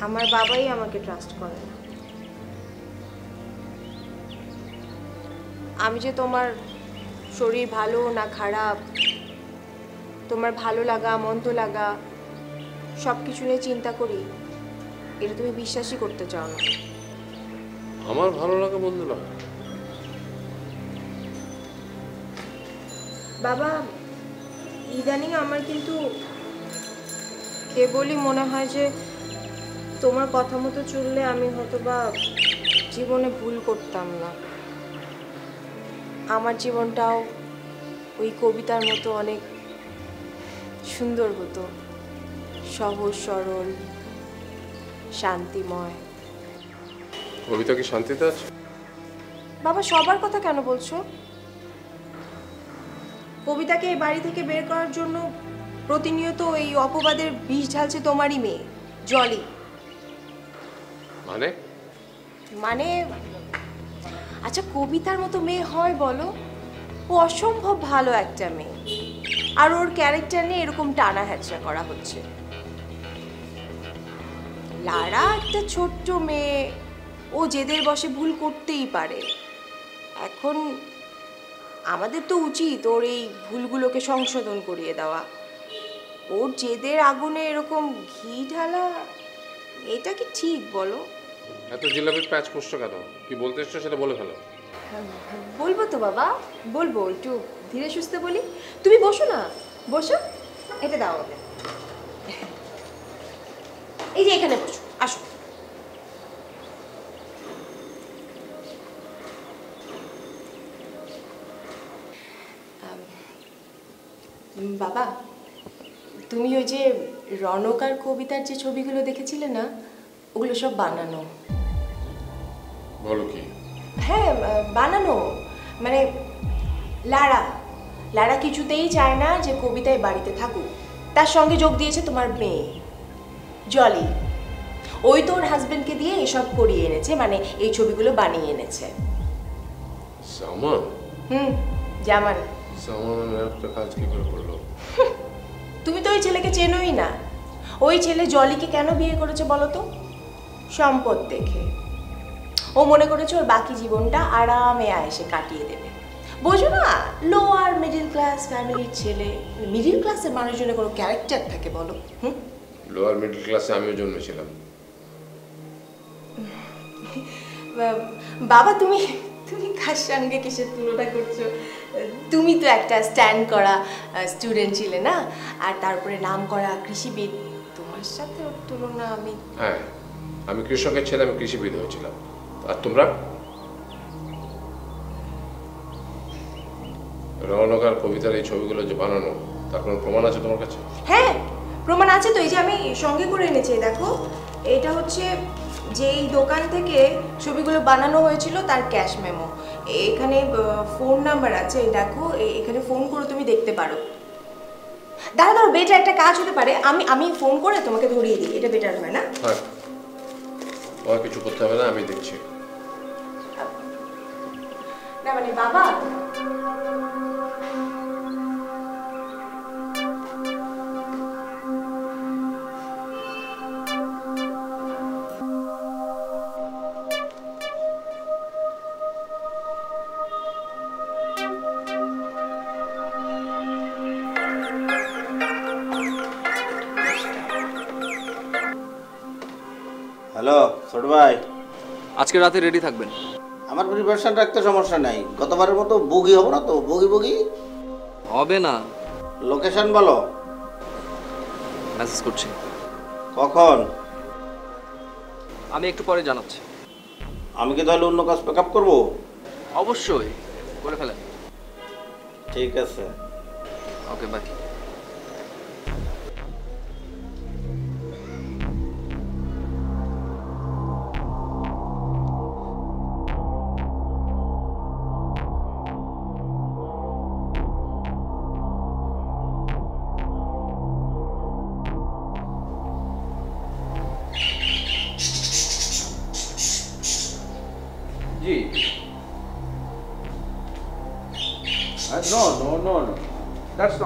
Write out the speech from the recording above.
আমার বাবাই আমাকে ট্রাস্ট করে না। আমি যে তোমার শরীর ভালো না খারাপ, তোমার ভালো লাগা মন্দ লাগা সব কিছু নিয়ে চিন্তা করি, এটা তুমি বিশ্বাসই করতে চাও না। আমার ভালো লাগা মন্দ লাগা? বাবা, ইদানিং আমার কিন্তু কেবলই মনে হয় যে তোমার কথা মতো চললে আমি হয়তো বা জীবনে ভুল করতাম না। আমার জীবনটাও ওই কবিতার মতো অনেক সুন্দর হতো, সহজ সরল শান্তিময়। কবিতা কি শান্তিতে আছে? বাবা, সবার কথা কেন বলছো? কবিতাকে এই বাড়ি থেকে বের করার জন্য প্রতিনিয়ত এই অপবাদের বিষ ঢালছে তোমারই মেয়ে জলি। মানে আচ্ছা, কবিতার মতো মেয়ে হয় বলো? ও অসম্ভব ভালো একটা মেয়ে, আর ওর ক্যারেক্টার নিয়ে এরকম টানা হ্যাচড়া করা হচ্ছে। লারা একটা ছোট্ট মেয়ে, ও জেদের বশে ভুল করতেই পারে। এখন আমাদের তো উচিত ওর এই ভুলগুলোকে সংশোধন করিয়ে দেওয়া। ওর জেদের আগুনে এরকম ঘি ঢালা, এটা কি ঠিক বলো? এত জিলাপির প্যাচ করছো কেন? কি বলতে এসছো সেটা বলে ফেলো। বলবো তো বাবা, বলবো। একটু ধীরে সুস্থে বলি। তুমি বসো না, বসো। এটা দাও ওকে। এই যে এখানে বসো, আসো। বাবা, তুমি ওই যে রণকার কবিতার যে ছবিগুলো দেখেছিলে না, ওগুলো সব বানানো। বলো কি? হ্যাঁ, বানানো। মানে লারা কিছুতেই চায় না যে কবিতায় বাড়িতে থাকুক। তার সঙ্গে যোগ দিয়েছে তোমার মেয়ে জলি। ওই তো ওর হাজবেন্ডকে দিয়ে এসব করিয়ে এনেছে, মানে এই ছবিগুলো বানিয়ে এনেছে। জামান? জামান। জামান একটা কাজ কি করে করলো? তুমি তো ওই ছেলেকে চেনোই না। ওই ছেলে জলিকে কেন বিয়ে করেছে বলো তো? সম্পদ দেখে। ও মনে করেছে ওর বাকি জীবনটা আরামে আয়েসে কাটিয়ে দেবে। বোঝো না, লোয়ার মিডিল ক্লাস ফ্যামিলির ছেলে। মিডিল ক্লাসের মানুষজনের কোনো ক্যারেক্টার থাকে বলো? লোয়ার মিডল ক্লাসে আমিও জন্মেছিলাম। বাবা, তুমি কার সঙ্গে কিসের তুলনা করছো? তুমি তো একটা স্ট্যান্ড করা স্টুডেন্ট ছিলে না, আর তারপরে নাম করা কৃষিবিদ। তোমার সাথে ওর তুলনা আমি... হ্যাঁ, আমি কৃষকের ছেলে, আমি কৃষিবিদ হয়েছিলাম। আর তোমরা? রণকার কবিতার এই ছবিগুলো যে বানানো, তার কোনো প্রমাণ আছে তোমার কাছে? হ্যাঁ, প্রমাণ আছে তো। এই যে আমি সঙ্গে করে এনেছি, দেখো। এটা হচ্ছে যেই দোকান থেকে ছবিগুলো বানানো হয়েছিল তার ক্যাশ মেমো। এখানে ফোন নাম্বার আছে, দেখো। এখানে ফোন করে তুমি দেখতে পারো। দাঁড়াও, বেটার একটা কাজ হতে পারে, আমি ফোন করে তোমাকে ধরিয়ে দিই। এটা বেটার হয় না? হ্যাঁ, তোমার কিছু করতে হবে না, আমি দেখছি। না মানে বাবা, হ্যালো ছোট ভাই, আজকে রাতে রেডি থাকবেন। আমার প্রিপারেশন রাখতে সমস্যা নাই। গতবারের মতো বগি হবো না তো? বগি হবে না। লোকেশন বলো। মেসেজ করছি। কখন? আমি একটু পরে জানাচ্ছি। আমি কি তাহলে অন্য কাজ পিক আপ করবো? অবশ্যই করে ফেলেন। ঠিক আছে, ওকে, বাই। जी no, that's not